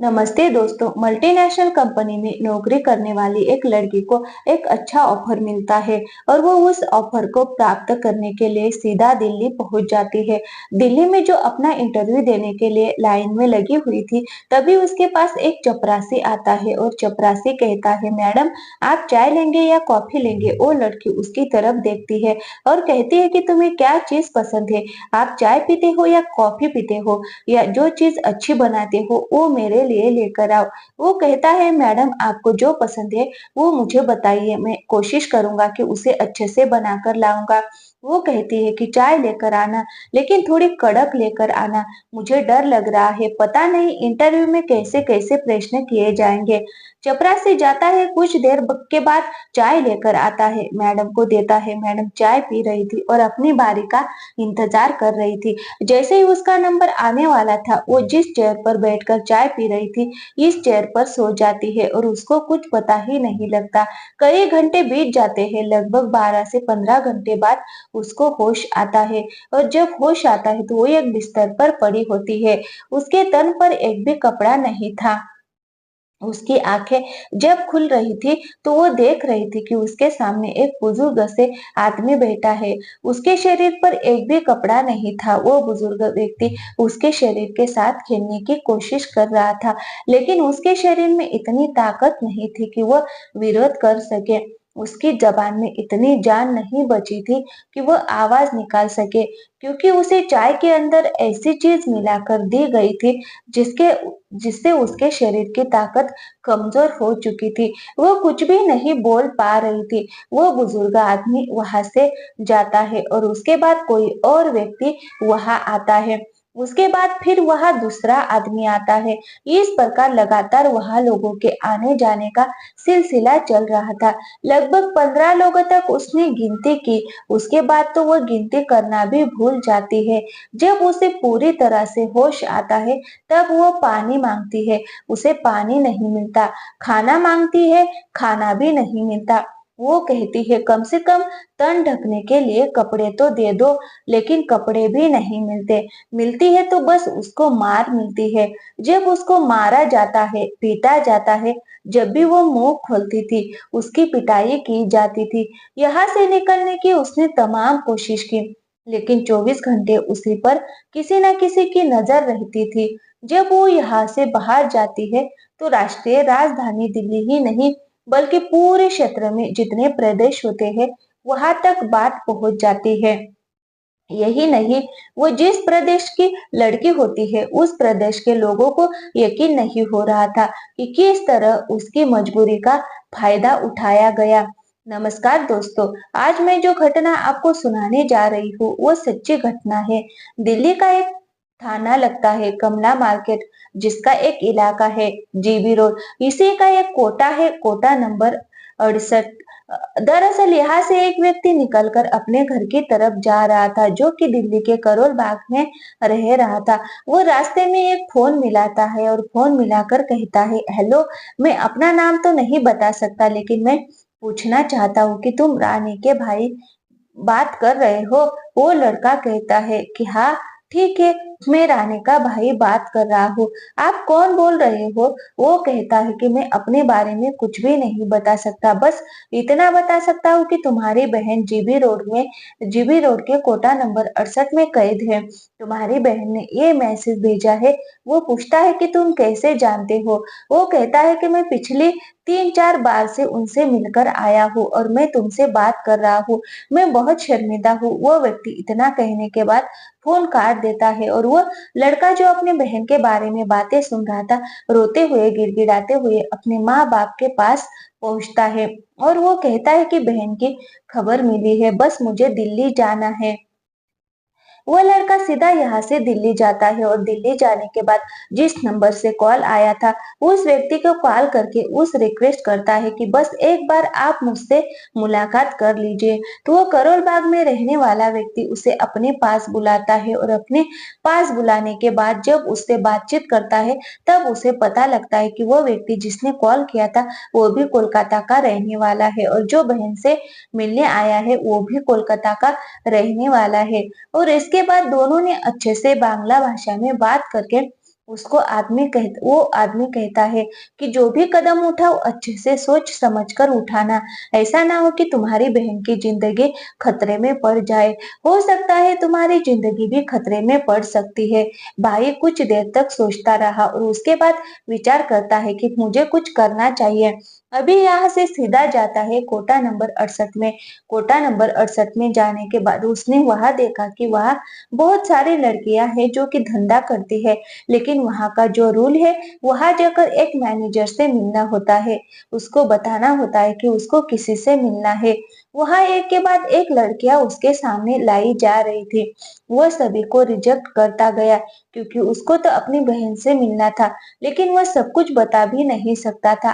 नमस्ते दोस्तों। Multinational company में नौकरी करने वाली एक लड़की को एक अच्छा ऑफर मिलता है और वो उस ऑफर को प्राप्त करने के लिए सीधा दिल्ली पहुंच जाती है। दिल्ली में जो अपना इंटरव्यू देने के लिए लाइन में लगी हुई थी, तभी उसके पास एक चपरासी आता है और चपरासी कहता है, मैडम आप चाय लेंगे या कॉफी लेंगे? वो लड़की उसकी तरफ देखती है और कहती है कि तुम्हें क्या चीज पसंद है, आप चाय पीते हो या कॉफी पीते हो, या जो चीज अच्छी बनाते हो वो मेरे लिए लेकर आओ। वो कहता है, मैडम आपको जो पसंद है वो मुझे बताइए, मैं कोशिश करूंगा कि उसे अच्छे से बनाकर लाऊंगा। वो कहती है कि चाय लेकर आना, लेकिन थोड़ी कड़क लेकर आना, मुझे डर लग रहा है, पता नहीं इंटरव्यू में कैसे कैसे प्रश्न किए जाएंगे। चपरासी जाता है, कुछ देर के बाद चाय लेकर आता है, मैडम को देता है। मैडम चाय पी रही थी और अपनी बारी का इंतजार कर रही थी। जैसे ही उसका नंबर आने वाला था, वो जिस चेयर पर बैठकर चाय पी रही थी, इस चेयर पर सो जाती है और उसको कुछ पता ही नहीं लगता। कई घंटे बीत जाते हैं, लगभग 12 से 15 घंटे बाद उसको होश आता है और जब होश आता है तो वो एक बिस्तर पर पड़ी होती है। उसके तन पर एक भी कपड़ा नहीं था। उसकी आंखें जब खुल रही थी तो वो देख रही थी कि उसके सामने एक बुजुर्ग से आदमी बैठा है। उसके शरीर पर एक भी कपड़ा नहीं था। वो बुजुर्ग व्यक्ति उसके शरीर के साथ खेलने की कोशिश कर रहा था, लेकिन उसके शरीर में इतनी ताकत नहीं थी कि वह विरोध कर सके। उसकी जबान में इतनी जान नहीं बची थी कि वह आवाज निकाल सके, क्योंकि उसे चाय के अंदर ऐसी चीज मिलाकर दी गई थी जिसके जिससे उसके शरीर की ताकत कमजोर हो चुकी थी। वो कुछ भी नहीं बोल पा रही थी। वो बुजुर्ग आदमी वहां से जाता है और उसके बाद कोई और व्यक्ति वहां आता है। उसके बाद फिर वहां दूसरा आदमी आता है। इस प्रकार लगातार वहां लोगों के आने जाने का सिलसिला चल रहा था। लगभग 15 लोगों तक उसने गिनती की। उसके बाद तो वह गिनती करना भी भूल जाती है। जब उसे पूरी तरह से होश आता है, तब वो पानी मांगती है, उसे पानी नहीं मिलता। खाना मांगती है, खाना भी नहीं मिलता। वो कहती है, कम से कम तन ढकने के लिए कपड़े तो दे दो, लेकिन कपड़े भी नहीं मिलते। मिलती है तो बस उसको मार मिलती है। जब उसको मारा जाता है, पीटा जाता है, जब भी वो मुंह खोलती थी, उसकी पिटाई की जाती थी। यहाँ से निकलने की उसने तमाम कोशिश की, लेकिन 24 घंटे उसी पर किसी न किसी की नजर रहती थी। जब वो यहाँ से बाहर जाती है, तो राष्ट्रीय राजधानी दिल्ली ही नहीं, बल्कि पूरे क्षेत्र में जितने प्रदेश होते हैं, वहां तक बात पहुंच जाती है। यही नहीं, वो जिस प्रदेश की लड़की होती है, उस प्रदेश के लोगों को यकीन नहीं हो रहा था कि किस तरह उसकी मजबूरी का फायदा उठाया गया। नमस्कार दोस्तों, आज मैं जो घटना आपको सुनाने जा रही हूँ, वो सच्ची घटना है। दिल्ली का एक थाना लगता है कमला मार्केट, जिसका एक इलाका है जीबी रोड। इसी का एक कोटा है, कोटा नंबर 68। दरअसल यहाँ से एक व्यक्ति निकलकर अपने घर की तरफ जा रहा था, जो कि दिल्ली के करोल बाग में रह रहा था। वो रास्ते में एक फोन मिलाता है और फोन मिलाकर कहता है, हेलो, मैं अपना नाम तो नहीं बता सकता, लेकिन मैं पूछना चाहता हूँ कि तुम रानी के भाई बात कर रहे हो? वो लड़का कहता है कि हाँ, ठीक है, मैं रानी का भाई बात कर रहा हूँ। आप कौन बोल रहे हो? वो कहता है कि मैं अपने बारे में कुछ भी नहीं बता सकता, बस इतना बता सकता हूँ कि तुम्हारी बहन जीबी रोड के कोटा नंबर 68 में कैद है। तुम्हारी बहन ने ये मैसेज भेजा है। वो पूछता है कि तुम कैसे जानते हो? वो कहता है कि मैं पिछली 3-4 बार से उनसे मिलकर आया हूँ और मैं तुमसे बात कर रहा हूँ। मैं बहुत शर्मिंदा हूँ। वो व्यक्ति इतना कहने के बाद फोन काट देता है और वो लड़का जो अपने बहन के बारे में बातें सुन रहा था, रोते हुए गिड़गिड़ाते हुए अपने माँ बाप के पास पहुंचता है और वो कहता है कि बहन की खबर मिली है, बस मुझे दिल्ली जाना है। वो लड़का सीधा यहाँ से दिल्ली जाता है और दिल्ली जाने के बाद जिस नंबर से कॉल आया था, उस व्यक्ति को कॉल करके उस रिक्वेस्ट करता है कि बस एक बार आप मुझसे मुलाकात कर लीजिए। तो वो करोल बाग में रहने वाला व्यक्ति उसे अपने पास बुलाता है और अपने पास बुलाने के बाद जब उससे बातचीत करता है, तब उसे पता लगता है कि वो व्यक्ति जिसने कॉल किया था, वो भी कोलकाता का रहने वाला है और जो बहन से मिलने आया है, वो भी कोलकाता का रहने वाला है। और इसके बाद दोनों ने अच्छे से बांग्ला भाषा में बात करके वो आदमी कहता है कि जो भी कदम उठाओ अच्छे से सोच समझ कर उठाना। ऐसा ना हो कि तुम्हारी बहन की जिंदगी खतरे में पड़ जाए। हो सकता है तुम्हारी जिंदगी भी खतरे में पड़ सकती है। भाई कुछ देर तक सोचता रहा और उसके बाद विचार करता है कि मुझे कुछ करना चाहिए। अभी यहाँ से सीधा जाता है कोटा नंबर 68 में। कोटा नंबर 68 में जाने के बाद उसने वहां देखा कि वहां बहुत सारी लड़कियां हैं जो कि धंधा करती है। लेकिन वहां का जो रूल है, वहां जाकर एक मैनेजर से मिलना होता है। उसको बताना होता है कि उसको किसी से मिलना है। वहां एक के बाद एक लड़कियां उसके सामने लाई जा रही थी। वह सभी को रिजेक्ट करता गया क्योंकि उसको तो अपनी बहन से मिलना था, लेकिन वह सब कुछ बता भी नहीं सकता था।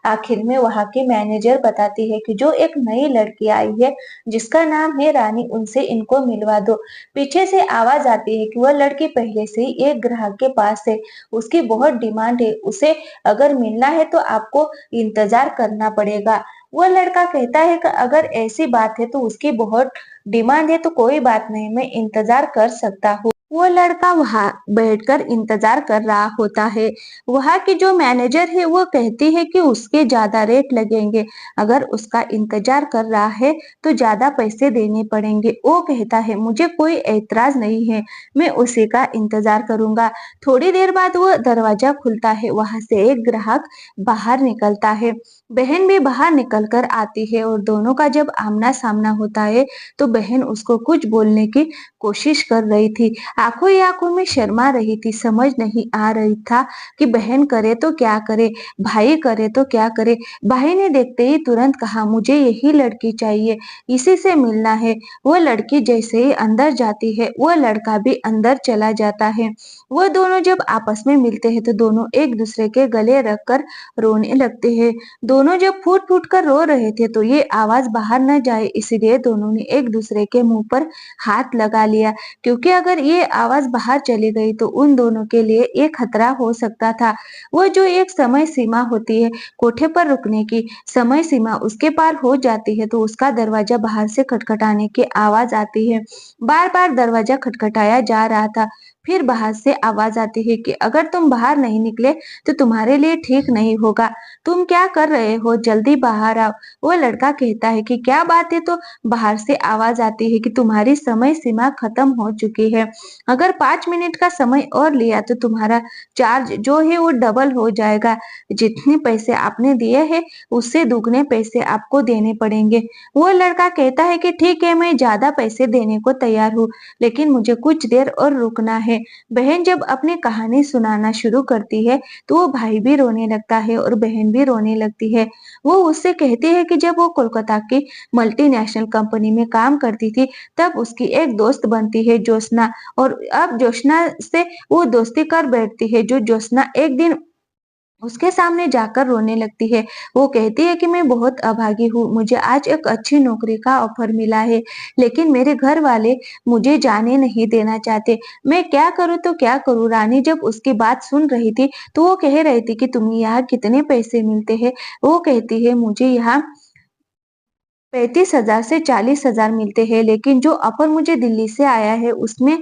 आखिर में वहां की मैनेजर बताती है कि जो एक नई लड़की आई है जिसका नाम है रानी, उनसे इनको मिलवा दो। पीछे से आवाज आती है कि वह लड़की पहले से ही एक ग्राहक के पास है, उसकी बहुत डिमांड है, उसे अगर मिलना है तो आपको इंतजार करना पड़ेगा। वह लड़का कहता है कि अगर ऐसी बात है तो उसकी बहुत डिमांड है तो कोई बात नहीं, मैं इंतजार कर सकता हूँ। वो लड़का वहां बैठकर इंतजार कर रहा होता है। वहां की जो मैनेजर है वो कहती है कि उसके ज्यादा रेट लगेंगे, अगर उसका इंतजार कर रहा है तो ज्यादा पैसे देने पड़ेंगे। वो कहता है मुझे कोई ऐतराज नहीं है, मैं उसी का इंतजार करूंगा। थोड़ी देर बाद वो दरवाजा खुलता है, वहां से एक ग्राहक बाहर निकलता है। बहन भी बाहर निकल कर आती है और दोनों का जब आमना सामना होता है तो बहन उसको कुछ बोलने की कोशिश कर रही थी। आंखों ही आंखों में शर्मा रही थी। समझ नहीं आ रही था कि बहन करे तो क्या करे, भाई करे तो क्या करे। भाई ने देखते ही तुरंत कहा मुझे यही लड़की चाहिए, इसी से मिलना है। वो लड़की जैसे ही अंदर जाती है वो लड़का भी अंदर चला जाता है। वो दोनों जब आपस में मिलते हैं तो दोनों एक दूसरे के गले रखकर रोने लगते हैं। दोनों जब फूट फूट कर रो रहे थे तो ये आवाज बाहर न जाए इसलिए दोनों ने एक दूसरे के मुंह पर हाथ लगा लिया, क्योंकि अगर ये आवाज बाहर चली गई तो उन दोनों के लिए एक खतरा हो सकता था। वो जो एक समय सीमा होती है कोठे पर रुकने की, समय सीमा उसके पार हो जाती है तो उसका दरवाजा बाहर से खटखटाने की आवाज आती है। बार बार दरवाजा खटखटाया जा रहा था। फिर बाहर से आवाज आती है कि अगर तुम बाहर नहीं निकले तो तुम्हारे लिए ठीक नहीं होगा। तुम क्या कर रहे हो, जल्दी बाहर आओ। वो लड़का कहता है कि क्या बात है, तो बाहर से आवाज आती है कि तुम्हारी समय सीमा खत्म हो चुकी है। अगर 5 मिनट का समय और लिया तो तुम्हारा चार्ज जो है वो डबल हो जाएगा। जितने पैसे आपने दिए हैं उससे दुगने पैसे आपको देने पड़ेंगे। वो लड़का कहता है कि ठीक है, मैं ज्यादा पैसे देने को तैयार हूँ, लेकिन मुझे कुछ देर और रुकना है। बहन जब अपनी कहानी सुनाना शुरू करती है तो वो भाई भी रोने लगता है और बहन भी रोने लगती है। वो उससे कहती है कि जब वो कोलकाता की मल्टीनेशनल कंपनी में काम करती थी तब उसकी एक दोस्त बनती है ज्योत्सना, और अब ज्योत्सना से वो दोस्ती कर बैठती है। जो ज्योत्सना एक दिन उसके सामने जाकर रोने लगती है। वो कहती है कि मैं बहुत अभागी हूँ, मुझे आज एक अच्छी नौकरी का ऑफर मिला है, लेकिन मेरे घर वाले मुझे जाने नहीं देना चाहते। मैं क्या करूँ तो क्या करूँ? रानी जब उसकी बात सुन रही थी तो वो कह रही थी कि तुम्हें यहाँ कितने पैसे मिलते हैं? वो कहती है मुझे यहाँ 35,000 से 40,000 मिलते हैं, लेकिन जो ऑफर मुझे दिल्ली से आया है उसमें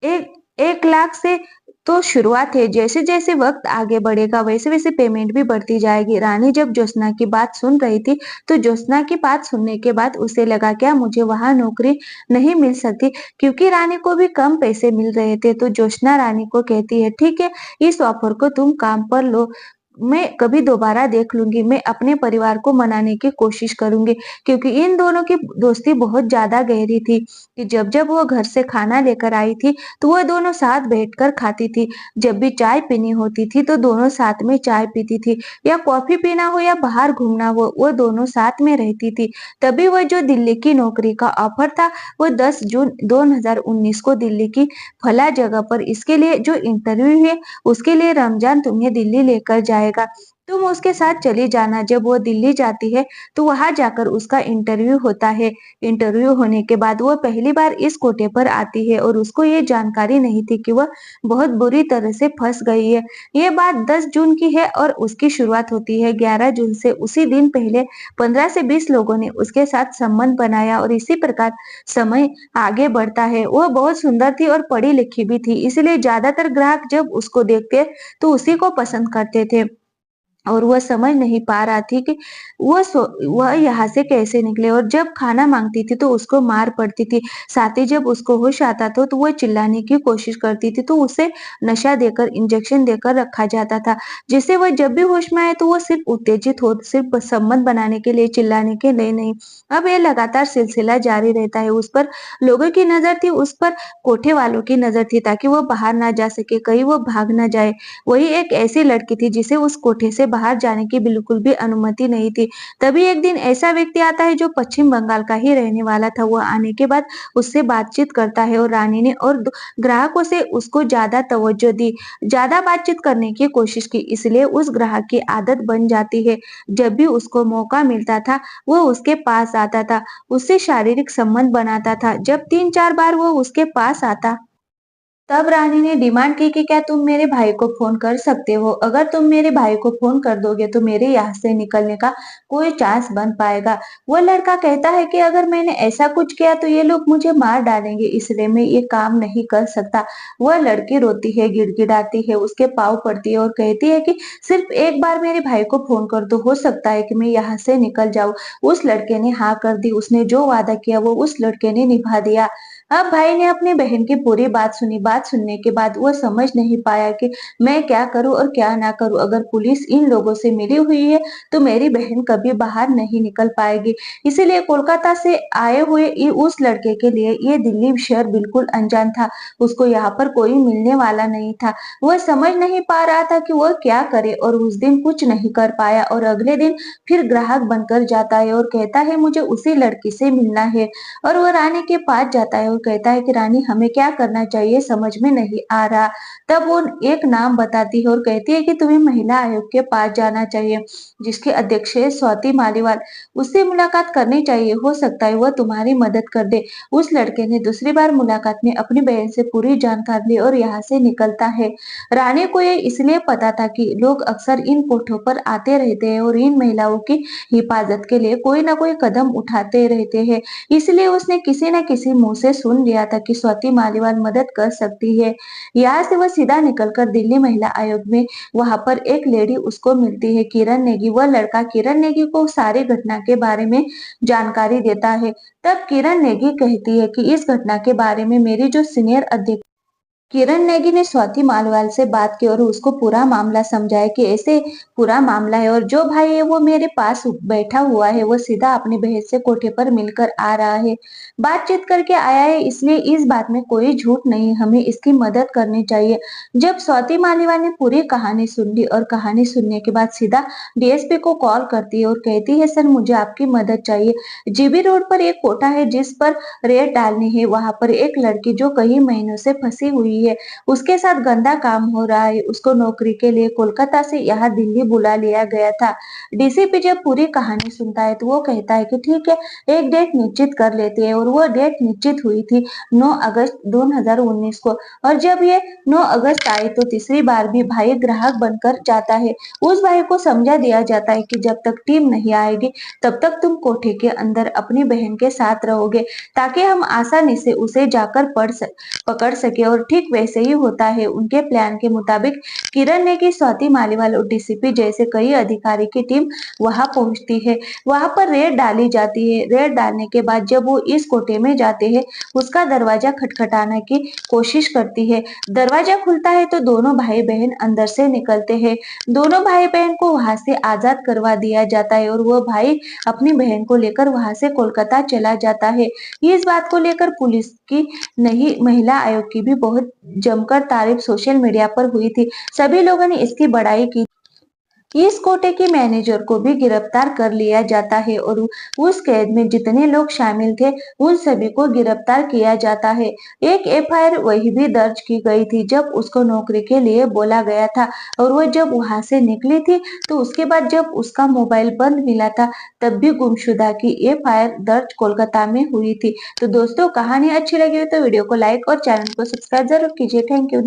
एक 1 लाख से तो शुरुआत है। जैसे जैसे वक्त आगे बढ़ेगा वैसे वैसे पेमेंट भी बढ़ती जाएगी। रानी जब ज्योत्सना की बात सुन रही थी तो ज्योत्सना की बात सुनने के बाद उसे लगा क्या मुझे वहां नौकरी नहीं मिल सकती, क्योंकि रानी को भी कम पैसे मिल रहे थे। तो ज्योत्सना रानी को कहती है ठीक है, इस ऑफर को तुम काम पर लो, मैं कभी दोबारा देख लूंगी, मैं अपने परिवार को मनाने की कोशिश करूंगी। क्योंकि इन दोनों की दोस्ती बहुत ज्यादा गहरी थी कि जब जब वो घर से खाना लेकर आई थी तो वह दोनों साथ बैठकर खाती थी। जब भी चाय पीनी होती थी तो दोनों साथ में चाय पीती थी, या कॉफी पीना हो या बाहर घूमना हो वो दोनों साथ में रहती थी। तभी वह जो दिल्ली की नौकरी का ऑफर था वो 10 जून 2019 को दिल्ली की फला जगह पर इसके लिए जो इंटरव्यू है उसके लिए रमजान तुम्हें दिल्ली लेकर जाएगा। तुम उसके साथ चली जाना। जब वो दिल्ली जाती है तो वहां जाकर उसका इंटरव्यू होता है। इंटरव्यू होने के बाद वो पहली बार इस कोटे पर आती है और उसको ये जानकारी नहीं थी कि वह बहुत बुरी तरह से फंस गई है। ये बात 10 जून की है और उसकी शुरुआत होती है 11 जून से। उसी दिन पहले 15 से 20 लोगों ने उसके साथ संबंध बनाया और इसी प्रकार समय आगे बढ़ता है। वह बहुत सुंदर थी और पढ़ी लिखी भी थी, इसलिए ज्यादातर ग्राहक जब उसको देखते तो उसी को पसंद करते थे। और वह समझ नहीं पा रहा थी कि वह यहाँ से कैसे निकले। और जब खाना मांगती थी तो उसको मार पड़ती थी। साथ ही जब उसको होश आता था तो वह चिल्लाने की कोशिश करती थी, तो उसे नशा देकर, इंजेक्शन देकर रखा जाता था, जिससे वह जब भी होश में आए तो वो सिर्फ उत्तेजित हो, सिर्फ संबंध बनाने के लिए, चिल्लाने के लिए नहीं। अब ये लगातार सिलसिला जारी रहता है। उस पर लोगों की नजर थी, उस पर कोठे वालों की नजर थी, ताकि वो बाहर ना जा सके, कहीं वो भाग ना जाए। वही एक ऐसी लड़की थी जिसे उस कोठे से बाहर जाने की बिल्कुल भी अनुमति नहीं थी। तभी एक दिन ऐसा व्यक्ति आता है जो पश्चिम बंगाल का ही रहने वाला था। वह आने के बाद उससे बातचीत करता है और रानी ने और ग्राहकों से उसको ज्यादा तवज्जो दी, ज्यादा बातचीत करने की कोशिश की, इसलिए उस ग्राहक की आदत बन जाती है। जब भी उसको मौका मिलता था वह उसके पास आता था, उससे शारीरिक संबंध बनाता था। जब 3-4 बार वो उसके पास आता, तब रानी ने डिमांड की कि क्या तुम मेरे भाई को फोन कर सकते हो? अगर तुम मेरे भाई को फोन कर दोगे तो मेरे यहाँ से निकलने का कोई चांस बन पाएगा। वो लड़का कहता है कि अगर मैंने ऐसा कुछ किया तो ये लोग मुझे मार डालेंगे, इसलिए मैं ये काम नहीं कर सकता। वह लड़की रोती है, गिड़गिड़ाती है, उसके पाँव पड़ती है और कहती है कि सिर्फ एक बार मेरे भाई को फोन कर दो, हो सकता है कि मैं यहाँ से निकल जाऊं। उस लड़के ने हाँ कर दी। उसने जो वादा किया वो उस लड़के ने निभा दिया। अब भाई ने अपनी बहन की पूरी बात सुनी। बात सुनने के बाद वो समझ नहीं पाया कि मैं क्या करूं और क्या ना करूं। अगर पुलिस इन लोगों से मिली हुई है तो मेरी बहन कभी बाहर नहीं निकल पाएगी। इसीलिए कोलकाता से आए हुए उस लड़के के लिए ये दिल्ली शहर बिल्कुल अनजान था। उसको यहाँ पर कोई मिलने वाला नहीं था। वह समझ नहीं पा रहा था कि वह क्या करे, और उस दिन कुछ नहीं कर पाया। और अगले दिन फिर ग्राहक बनकर जाता है और कहता है मुझे उसी लड़की से मिलना है। और वो रानी के पास जाता है और कहता है कि रानी हमें क्या करना चाहिए समझ में नहीं आ रहा। तब वो एक नाम बताती है और कहती है कि तुम्हें महिला आयोग के पास जाना चाहिए, जिसके अध्यक्ष है स्वाति मालीवाल। उससे मुलाकात करनी चाहिए, हो सकता है वह तुम्हारी मदद कर दे। उस लड़के ने दूसरी बार मुलाकात में अपनी बहन से पूरी जानकारी ली और यहाँ से निकलता है। रानी को ये इसलिए पता था कि लोग अक्सर इन कोठों पर आते रहते हैं और इन महिलाओं की हिफाजत के लिए कोई ना कोई कदम उठाते रहते हैं। इसलिए उसने किसी न किसी मुंह से सुन लिया था कि स्वाति मालीवाल मदद कर सकती है। यहाँ से वह सीधा निकलकर दिल्ली महिला आयोग में, वहां पर एक लेडी उसको मिलती है, किरण नेगी। वह लड़का किरण नेगी को सारी घटना के बारे में जानकारी देता है। तब किरण नेगी कहती है कि इस घटना के बारे में मेरी जो सीनियर अध्यक्ष किरण नेगी ने स्वाति मालवाल से बात की और उसको पूरा मामला समझाया कि ऐसे पूरा मामला है और जो भाई है वो मेरे पास बैठा हुआ है, वो सीधा अपनी बहन से कोठे पर मिलकर आ रहा है, बातचीत करके आया है, इसलिए इस बात में कोई झूठ नहीं, हमें इसकी मदद करनी चाहिए। जब स्वाति मालीवाल ने पूरी कहानी सुन ली और कहानी सुनने के बाद सीधा डीएसपी को कॉल करती है और कहती है सर मुझे आपकी मदद चाहिए। जीबी रोड पर एक कोठा है जिस पर रेड डालनी है। वहां पर एक लड़की जो कई महीनों से फंसी हुई है, उसके साथ गंदा काम हो रहा है। उसको नौकरी के लिए कोलकाता से यहाँ दिल्ली बुला लिया गया था। डीसीपी जब पूरी कहानी सुनता है तो वो कहता है कि ठीक है, एक डेट निश्चित कर लेते हैं। और वो डेट निश्चित हुई थी 9 अगस्त 2019 को। और जब ये 9 अगस्त आई तो तीसरी बार भी भाई ग्राहक बनकर जाता है। उस भाई को समझा दिया जाता है कि जब तक टीम नहीं आएगी तब तक तुम कोठे के अंदर अपनी बहन के साथ रहोगे, ताकि हम आसानी से उसे जाकर पकड़ सके। और ठीक वैसे ही होता है। उनके प्लान के मुताबिक किरण नेगी, स्वाति मालीवाल और डीसीपी जैसे कई अधिकारी की टीम वहां पहुंचती है। वहां पर रेड डाली जाती है। रेड डालने के बाद जब वो इस कोठे में जाते हैं, उसका दरवाजा खटखटाने की कोशिश करती है। दरवाजा खुलता है तो दोनों भाई बहन अंदर से निकलते हैं। दोनों भाई बहन को वहां से आजाद करवा दिया जाता है और वो भाई अपनी बहन को लेकर वहां से कोलकाता चला जाता है। इस बात को लेकर पुलिस की नहीं, महिला आयोग की भी बहुत जमकर तारीफ सोशल मीडिया पर हुई थी। सभी लोगों ने इसकी बड़ाई की। इस कोटे के मैनेजर को भी गिरफ्तार कर लिया जाता है और उस कैद में जितने लोग शामिल थे उन सभी को गिरफ्तार किया जाता है। एक एफआईआर वही भी दर्ज की गई थी जब उसको नौकरी के लिए बोला गया था और वो जब वहां से निकली थी तो उसके बाद जब उसका मोबाइल बंद मिला था तब भी गुमशुदा की एफआईआर दर्ज कोलकाता में हुई थी। तो दोस्तों, कहानी अच्छी लगी हो तो वीडियो को लाइक और चैनल को सब्सक्राइब जरूर कीजिए। Thank you.